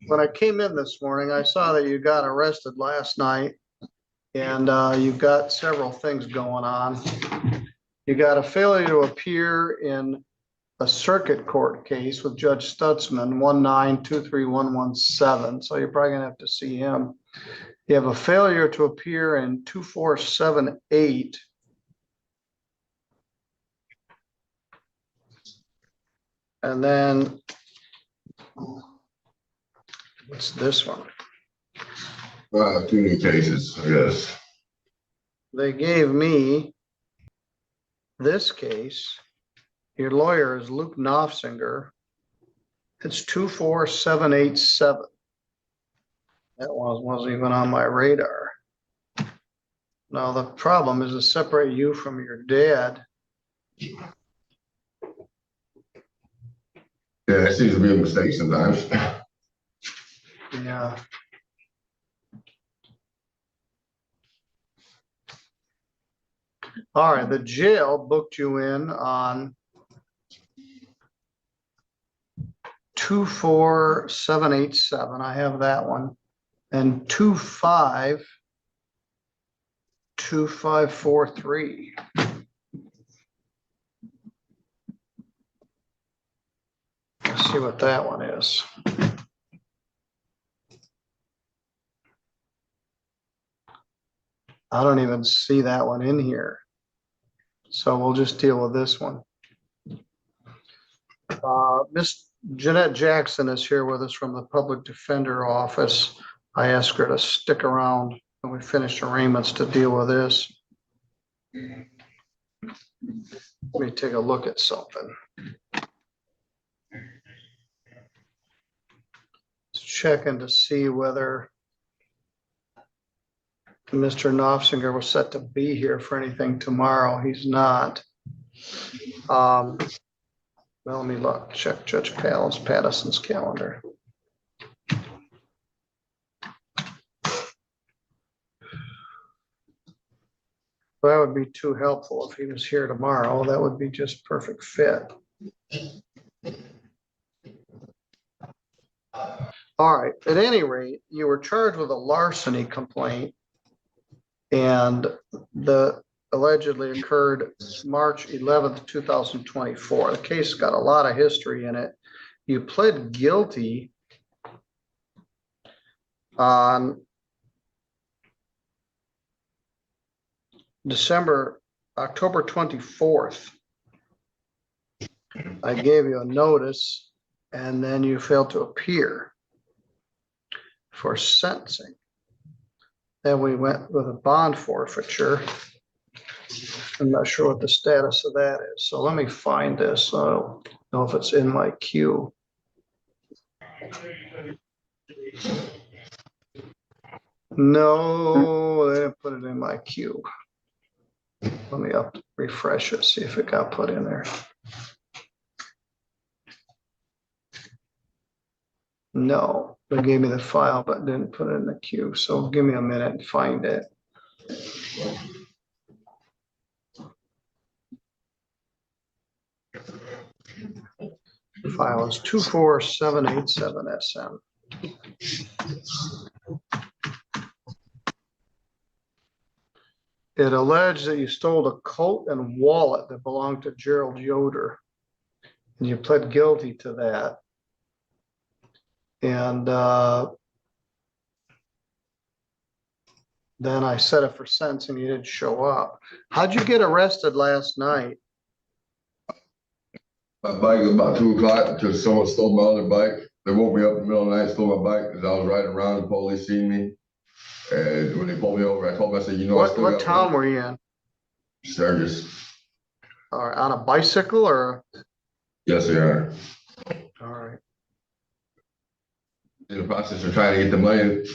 When I came in this morning, I saw that you got arrested last night, and you've got several things going on. You got a failure to appear in a circuit court case with Judge Stutzman, 1923117. So you're probably gonna have to see him. You have a failure to appear in 2478. And then what's this one? Two new cases, I guess. They gave me this case. Your lawyer is Luke Knopfsinger. It's 24787. That one wasn't even on my radar. Now the problem is to separate you from your dad. Yeah, it seems to be a mistake sometimes. Yeah. All right, the jail booked you in on 24787. I have that one. And 252543. Let's see what that one is. I don't even see that one in here. So we'll just deal with this one. Miss Jeanette Jackson is here with us from the Public Defender Office. I asked her to stick around when we finish arraignments to deal with this. Let me take a look at something. Checking to see whether Mr. Knopfsinger was set to be here for anything tomorrow. He's not. Well, let me look, check Judge Patterson's calendar. Well, that would be too helpful if he was here tomorrow. That would be just perfect fit. All right, at any rate, you were charged with a larceny complaint, and the allegedly occurred March 11th, 2024. The case got a lot of history in it. You pled guilty on October 24th. I gave you a notice, and then you failed to appear for sentencing. Then we went with a bond forfeiture. I'm not sure what the status of that is. So let me find this. So I don't know if it's in my queue. No, they didn't put it in my queue. Let me refresh it, see if it got put in there. No, they gave me the file, but didn't put it in the queue. So give me a minute and find it. The file is 24787SM. It alleged that you stole a coat and wallet that belonged to Gerald Yoder, and you pled guilty to that. And then I set it for sentencing. You didn't show up. How'd you get arrested last night? My bike was about 2 o'clock because someone stole my other bike. They woke me up in the middle of the night, stole my bike because I was riding around. The police seen me. And when they pulled me over, I told them, I said, you know, what town were you in? Sturgis. All right, on a bicycle or? Yes, they are. All right. In the process of trying to get the money,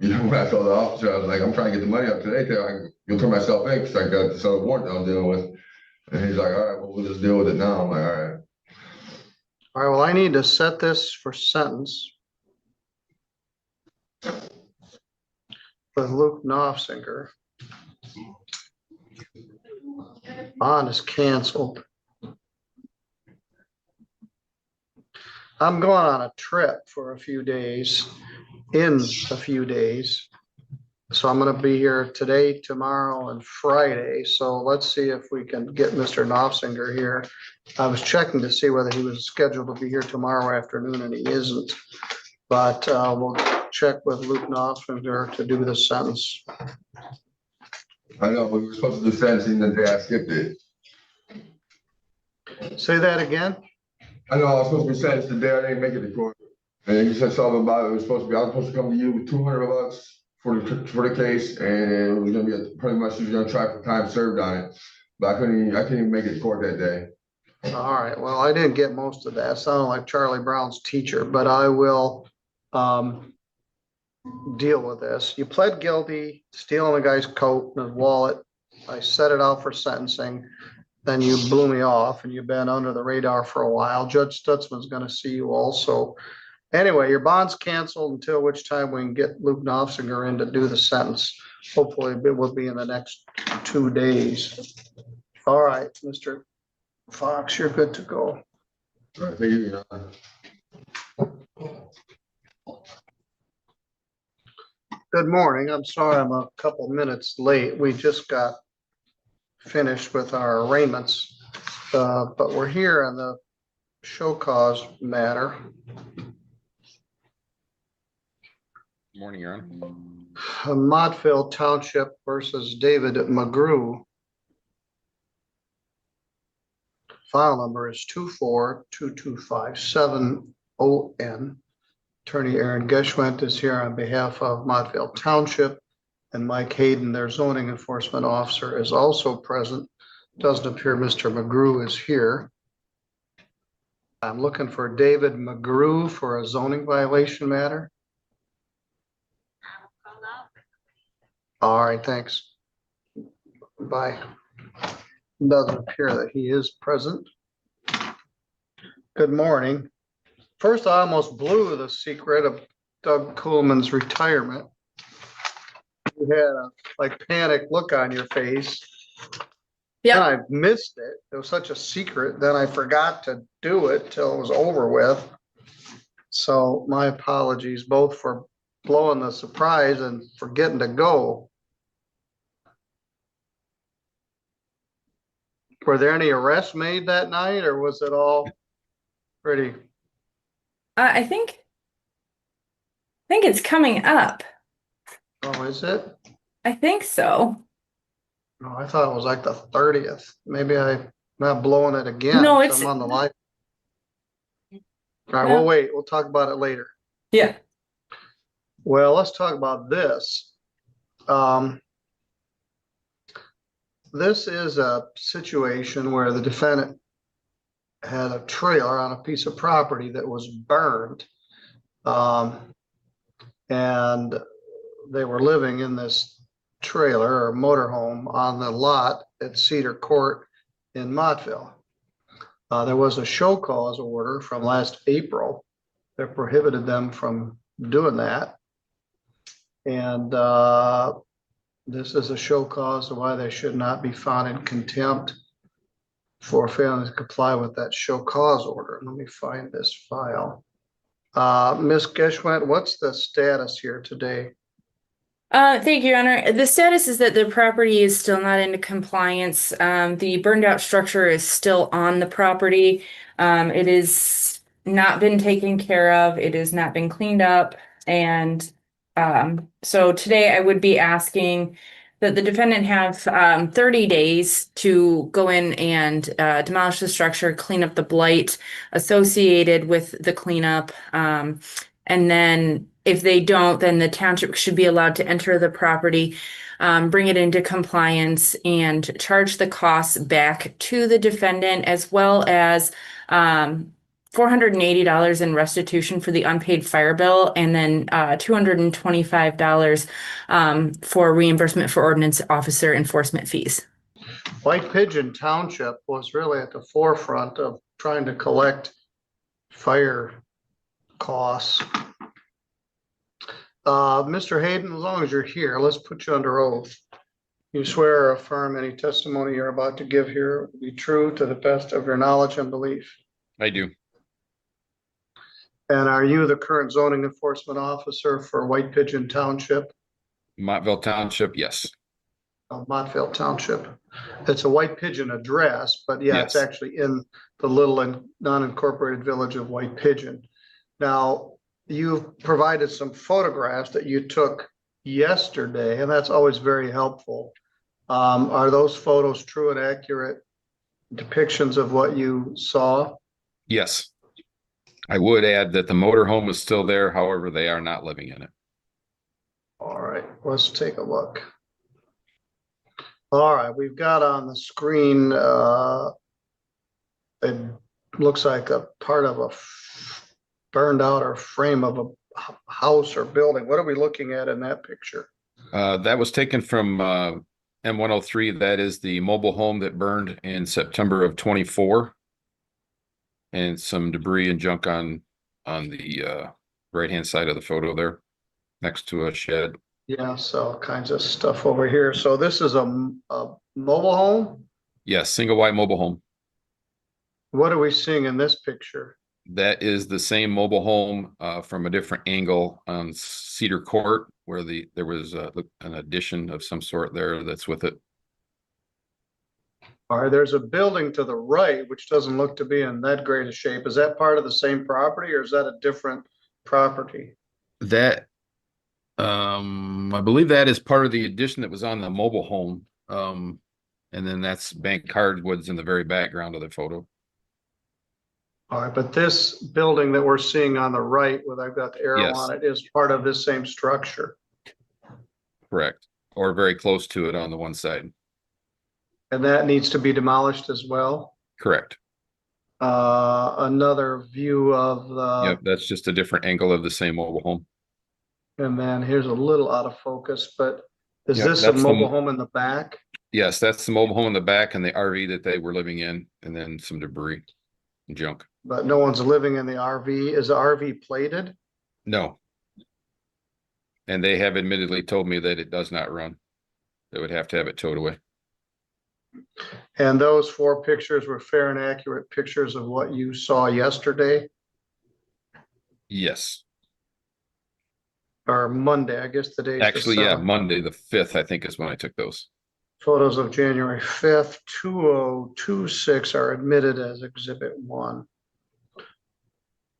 you know, when I told the officer, I was like, I'm trying to get the money up today. You'll turn myself in because I got this other warrant I was dealing with. And he's like, all right, well, we'll just deal with it now. I'm like, all right. All right, well, I need to set this for sentence with Luke Knopfsinger. Bond is canceled. I'm going on a trip for a few days, in a few days. So I'm gonna be here today, tomorrow, and Friday. So let's see if we can get Mr. Knopfinger here. I was checking to see whether he was scheduled to be here tomorrow afternoon, and he isn't. But we'll check with Luke Knopfinger to do the sentence. I know, we were supposed to do sentencing the day I skipped it. Say that again? I know I was supposed to be sentenced the day I didn't make it to court. And you said something about it was supposed to be, I was supposed to come to you with $200 for the case, and it was gonna be pretty much, you was gonna try for time served on it. But I couldn't even make it to court that day. All right, well, I didn't get most of that. Sounded like Charlie Brown's teacher, but I will deal with this. You pled guilty, stealing a guy's coat and his wallet. I set it out for sentencing. Then you blew me off and you've been under the radar for a while. Judge Stutzman's gonna see you also. Anyway, your bond's canceled until which time we can get Luke Knopfinger in to do the sentence. Hopefully it will be in the next 2 days. All right, Mr. Fox, you're good to go. All right, thank you, Your Honor. Good morning. I'm sorry I'm a couple minutes late. We just got finished with our arraignments, but we're here on the show cause matter. Morning, Your Honor. Montville Township versus David McGrew. File number is 2422570N. Attorney Aaron Geschwint is here on behalf of Montville Township, and Mike Hayden, their zoning enforcement officer, is also present. Doesn't appear Mr. McGrew is here. I'm looking for David McGrew for a zoning violation matter. All right, thanks. Bye. Doesn't appear that he is present. Good morning. First, I almost blew the secret of Doug Coolman's retirement. You had a panic look on your face. Yeah, I missed it. It was such a secret. Then I forgot to do it till it was over with. So my apologies both for blowing the surprise and forgetting to go. Were there any arrests made that night, or was it all pretty? I think it's coming up. Oh, is it? I think so. No, I thought it was like the 30th. Maybe I'm not blowing it again. No, so it's- I'm on the line. All right, No. we'll wait. We'll talk about it later. Yeah. Well, let's talk about this. This is a situation where the defendant had a trailer on a piece of property that was burned. And they were living in this trailer or motorhome on the lot at Cedar Court in Montville. There was a show cause order from last April that prohibited them from doing that. And this is a show cause of why they should not be found in contempt for failing to comply with that show cause order. Let me find this file. Ms. Geschwint, what's the status here today? Thank you, Your Honor. The status is that the property is still not into compliance. The burned out structure is still on the property. It has not been taken care of. It has not been cleaned up. And so today I would be asking that the defendant have 30 days to go in and demolish the structure, clean up the blight associated with the cleanup. And then if they don't, then the township should be allowed to enter the property, bring it into compliance, and charge the costs back to the defendant, as well as $480 in restitution for the unpaid fire bill, and then $225 for reimbursement for ordinance officer enforcement fees. White Pigeon Township was really at the forefront of trying to collect fire costs. Mr. Hayden, as long as you're here, let's put you under oath. You swear or affirm any testimony you're about to give here will be true to the best of your knowledge and belief. I do. And are you the current zoning enforcement officer for White Pigeon Township, Montville Township, yes. Montville Township? It's a White Pigeon address, but yeah, it's Yes. actually in the little and non-incorporated village of White Pigeon. Now, you've provided some photographs that you took yesterday, and that's always very helpful. Are those photos true and accurate depictions of what you saw? Yes. I would add that the motorhome is still there, however, they are not living in it. All right, let's take a look. All right, we've got on the screen, it looks like a part of a burned out or frame of a house or building. What are we looking at in that picture? That was taken from M103. That is the mobile home that burned in September of 24. And some debris and junk on the right-hand side of the photo there, next to a shed. Yeah, so all kinds of stuff over here. So this is a mobile home? Yes, single wide mobile home. What are we seeing in this picture? That is the same mobile home from a different angle on Cedar Court, where there was an addition of some sort there that's with it. All right, there's a building to the right, which doesn't look to be in that great a shape. Is that part of the same property or is that a different property? That I believe that is part of the addition that was on the mobile home. And then that's Bank Hardwoods in the very background of the photo. All right, but this building that we're seeing on the right, where I've got the arrow Yes. on it, is part of this same structure. Correct. Or very close to it on the one side. And that needs to be demolished as well. Correct. Another view of the, Yep, that's just a different angle of the same mobile home. and then here's a little out of focus, but is Yep, this a that's the- mobile home in the back? Yes, that's the mobile home in the back and the RV that they were living in, and then some debris and junk. But no one's living in the RV. Is the RV plated? No. And they have admittedly told me that it does not run. They would have to have it towed away. And those 4 pictures were fair and accurate pictures of what you saw yesterday Yes. or Monday, I guess the date. Actually, yeah, Monday, the 5th, I think is when I took those. Photos of January 5th, 2026 are admitted as exhibit 1.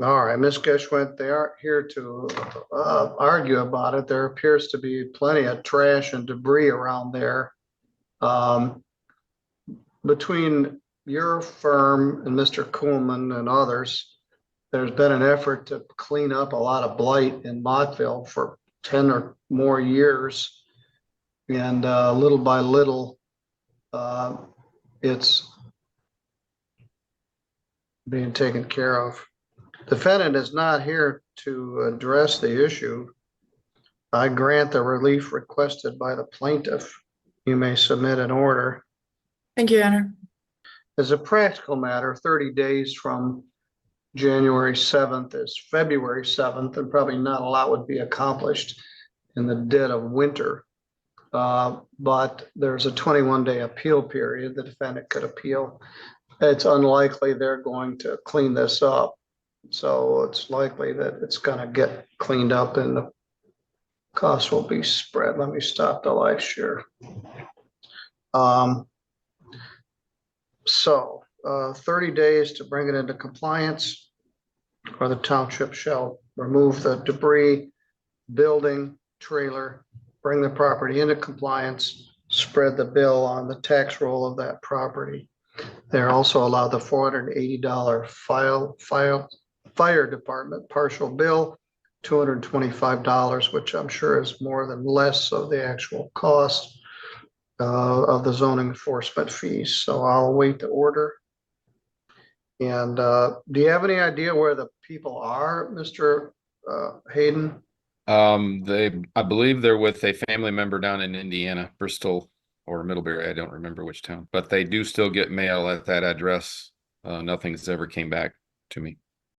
All right, Ms. Geschwint, they aren't here to argue about it. There appears to be plenty of trash and debris around there. Between your firm and Mr. Kuhlman and others, there's been an effort to clean up a lot of blight in Montville for 10 or more years. And little by little, it's being taken care of. Defendant is not here to address the issue. I grant the relief requested by the plaintiff. You may submit an order. Thank you, Your Honor. As a practical matter, 30 days from January 7th is February 7th, and probably not a lot would be accomplished in the dead of winter. But there's a 21-day appeal period. The defendant could appeal. It's unlikely they're going to clean this up. So it's likely that it's going to get cleaned up and the cost will be spread. Let me stop the live share. So 30 days to bring it into compliance, or the township shall remove the debris, building, trailer, bring the property into compliance, spread the bill on the tax roll of that property. They're also allowed the $480 fire department partial bill, $225, which I'm sure is more than less of the actual cost of the zoning enforcement fees. So I'll await the order. And do you have any idea where the people are, Mr. Hayden? I believe they're with a family member down in Indiana, Bristol or Middlebury. I don't remember which town, but they do still get mail at that address. Nothing's ever came back to me.